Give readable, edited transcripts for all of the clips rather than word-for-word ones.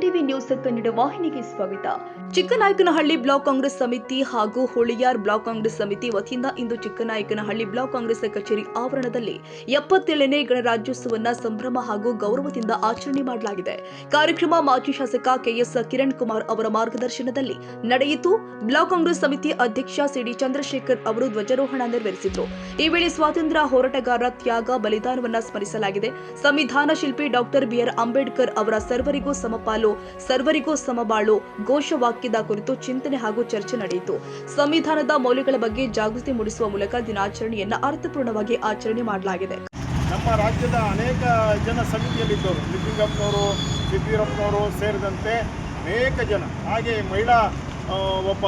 MTV news Kannada ವಾಹಿನಿಗೆ ಸ್ವಾಗತ. Chiknayakanahalli block Congress ಸಮಿತಿ ಹಾಗೂ ಹುಳಿಯಾರ್ ಬ್ಲಾಕ್ ಕಾಂಗ್ರೆಸ್ ಸಮಿತಿ ವತಿಯಿಂದ ಇಂದು ಚಿಕ್ಕನಾಯಕನಹಳ್ಳಿ ಬ್ಲಾಕ್ ಕಾಂಗ್ರೆಸ್ ಕಚೇರಿ ಆವರಣದಲ್ಲಿ 77ನೇ ಗಣರಾಜ್ಯೋತ್ಸವವನ್ನು ಸಂಭ್ರಮ ಹಾಗೂ ಗೌರವದಿಂದ ಆಚರಣೆ ಮಾಡಲಾಗಿದೆ. ಕಾರ್ಯಕ್ರಮ ಮಾಜಿ ಶಾಸಕ ಕೆಎಸ್ ಕಿರಣ್ ಕುಮಾರ್ ಅವರ ಮಾರ್ಗದರ್ಶನದಲ್ಲಿ ನಡೆಯಿತು. ಬ್ಲಾಕ್ ಕಾಂಗ್ರೆಸ್ ಸಮಿತಿ ಅಧ್ಯಕ್ಷ ಸಿಡಿ ಚಂದ್ರಶೇಖರ್ ಅವರು ಧ್ವಜಾರೋಹಣ ನೆರವೇರಿಸಿದರು. ಈ ವೇಳೆ ಸ್ವಾತಂತ್ರ್ಯ ಹೋರಾಟಗಾರರ ತ್ಯಾಗ ಬಲಿದಾನವನ್ನು ಸ್ಮರಿಸಲಾಗಿದೆ. ಸಂವಿಧಾನ ಶಿಲ್ಪಿ ಡಾಕ್ಟರ್ ಬಿಆರ್ ಅಂಬೇಡ್ಕರ್ ಅವರ ಸರ್ವರಿಗೂ ಸಮಪಾಲು ಸರ್ವರಿಗೂ ಸಮಬಾಳು ಘೋಷವಾಕ್ಯದ ಕುರಿತು ಚಿಂತನೆ ಹಾಗೂ ಚರ್ಚೆ ನಡೆಯಿತು. ಸಂವಿಧಾನದ ಮೌಲ್ಯಗಳ ಬಗ್ಗೆ ಜಾಗೃತಿ ಮೂಡಿಸುವ ಮೂಲಕ ದಿನಾಚರಣೆಯನ್ನು ಅರ್ಥಪೂರ್ಣವಾಗಿ ಆಚರಣೆ ಮಾಡಲಾಗಿದೆ. ನಮ್ಮ ರಾಜ್ಯದ ಅನೇಕ ಜನ ಸಮಿತಿಯಲ್ಲಿದ್ದವರು, ನಿತಿಂಗಪ್ಪನವರು, ಸಿದ್ದೀರಪ್ಪನವರು ಸೇರಿದಂತೆ ಅನೇಕ ಜನ, ಹಾಗೆ ಮಹಿಳಾ ಒಬ್ಬ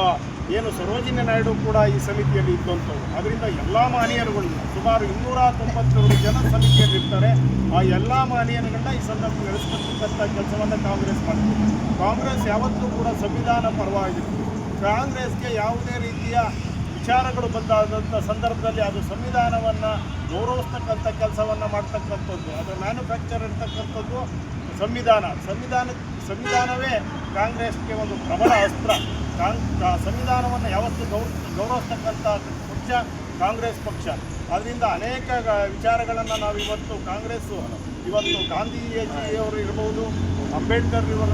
ಏನು ಸರೋಜಿನಿ ನಾಯ್ಡು ಕೂಡ ಈ ಸಮಿತಿಯಲ್ಲಿ ಇದ್ದಂಥವ್ರು. ಅದರಿಂದ ಎಲ್ಲ ಮಾನ್ಯರುಗಳಿಂದ ಸುಮಾರು 292 ಜನ ಸಮಿತಿಯಲ್ಲಿರ್ತಾರೆ. ಆ ಎಲ್ಲ ಮಾನ್ಯರುಗಳನ್ನ ಈ ಸಂದರ್ಭ ನಡೆಸತಕ್ಕಂಥ ಕೆಲಸವನ್ನು ಕಾಂಗ್ರೆಸ್ ಮಾಡ್ತಿದೆ. ಕಾಂಗ್ರೆಸ್ ಯಾವತ್ತೂ ಕೂಡ ಸಂವಿಧಾನ ಪರವಾಗಿತ್ತು. ಕಾಂಗ್ರೆಸ್ಗೆ ಯಾವುದೇ ರೀತಿಯ ವಿಚಾರಗಳು ಬಂದಾದಂಥ ಸಂದರ್ಭದಲ್ಲಿ ಅದು ಸಂವಿಧಾನವನ್ನು ಗೌರವಿಸ್ತಕ್ಕಂಥ ಕೆಲಸವನ್ನು ಮಾಡ್ತಕ್ಕಂಥದ್ದು, ಅದು ಮ್ಯಾನುಫ್ಯಾಕ್ಚರ್ ಇರ್ತಕ್ಕಂಥದ್ದು ಸಂವಿಧಾನವೇ ಕಾಂಗ್ರೆಸ್ಗೆ ಒಂದು ಪ್ರಬಲ ಅಸ್ತ್ರ. ಸಂವಿಧಾನವನ್ನು ಯಾವತ್ತೂ ಗೌರವಿಸ್ತಕ್ಕಂಥ ಪಕ್ಷ ಕಾಂಗ್ರೆಸ್ ಪಕ್ಷ. ಅದರಿಂದ ಅನೇಕ ವಿಚಾರಗಳನ್ನು ನಾವು ಇವತ್ತು ಗಾಂಧೀಜಿಯವರು ಇರ್ಬೋದು, ಅಂಬೇಡ್ಕರ್ ಇವರು.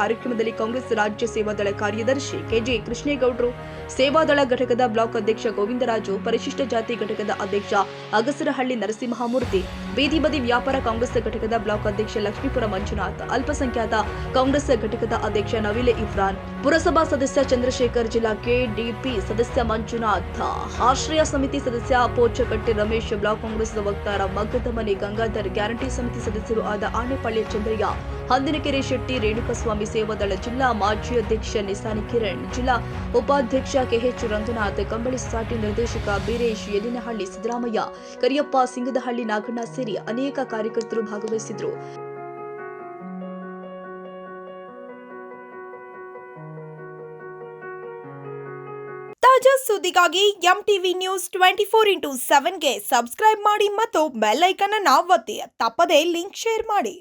ಕಾರ್ಯಕ್ರಮದಲ್ಲಿ ಕಾಂಗ್ರೆಸ್ ರಾಜ್ಯ ಸೇವಾದಳ ಕಾರ್ಯದರ್ಶಿ ಕೆಜೆ ಕೃಷ್ಣೇಗೌಡರು, ಸೇವಾದಳ ಘಟಕದ ಬ್ಲಾಕ್ ಅಧ್ಯಕ್ಷ ಗೋವಿಂದರಾಜು, ಪರಿಶಿಷ್ಟ ಜಾತಿ ಘಟಕದ ಅಧ್ಯಕ್ಷ ಅಗಸರಹಳ್ಳಿ ನರಸಿಂಹಮೂರ್ತಿ, ಬೀದಿ ಬದಿ ವ್ಯಾಪಾರ ಕಾಂಗ್ರೆಸ್ ಘಟಕದ ಬ್ಲಾಕ್ ಅಧ್ಯಕ್ಷ ಲಕ್ಷ್ಮೀಪುರ ಮಂಜುನಾಥ್, ಅಲ್ಪಸಂಖ್ಯಾತ ಕಾಂಗ್ರೆಸ್ ಘಟಕದ ಅಧ್ಯಕ್ಷ ನವೀಲೆ ಇಫ್ರಾನ್, ಪುರಸಭಾ ಸದಸ್ಯ ಚಂದ್ರಶೇಖರ್, ಜಿಲ್ಲಾ ಕೆಡಿಪಿ ಸದಸ್ಯ ಮಂಜುನಾಥ್, ಆಶ್ರಯ ಸಮಿತಿ ಸದಸ್ಯ ಪೋಚಕಟ್ಟೆ ರಮೇಶ್, ಬ್ಲಾಕ್ ಕಾಂಗ್ರೆಸ್ ವಕ್ತಾರ ಮಗ್ಗದ ಮನೆ ಗಂಗಾಧರ್, ಗ್ಯಾರಂಟಿ ಸಮಿತಿ ಸದಸ್ಯರು ಆದ ಆಣೆಪಳ್ಳಿ ಚಂದ್ರಯ್ಯ, ಹಂದಿನಕೆರೆ ಶೆಟ್ಟಿ, ರೇಣುಕಸ್ವಾಮಿ, ಸೇವಾದಳ ಜಿಲ್ಲಾ ಮಾಜಿ ಅಧ್ಯಕ್ಷ ನಿಸಾನಿ ಕಿರಣ್, ಜಿಲ್ಲಾ ಉಪಾಧ್ಯಕ್ಷ ಕೆಎಚ್ ರಂಗನಾಥ್, ಕಂಬಳಿ ಸಾಟಿ ನಿರ್ದೇಶಕ ಬೀರೇಶ್, ಯಲ್ಲಿನಹಳ್ಳಿ ಸಿದ್ದರಾಮಯ್ಯ, ಕರಿಯಪ್ಪ, ಸಿಂಗದಹಳ್ಳಿ ನಾಗಣ್ಣ ಸೇರಿ ಅನೇಕ ಕಾರ್ಯಕರ್ತರು ಭಾಗವಹಿಸಿದ್ರು. ತಾಜಾ ಸುದ್ದಿಗಾಗಿ ಎಂಟಿವಿ ನ್ಯೂಸ್ 24x7ಗೆ ಸಬ್ಸ್ಕ್ರೈಬ್ ಮಾಡಿ ಮತ್ತು ಬೆಲ್ ಐಕಾನ್ ಅನ್ನು ಒತ್ತಿ. ತಪ್ಪದೇ ಲಿಂಕ್ ಶೇರ್ ಮಾಡಿ.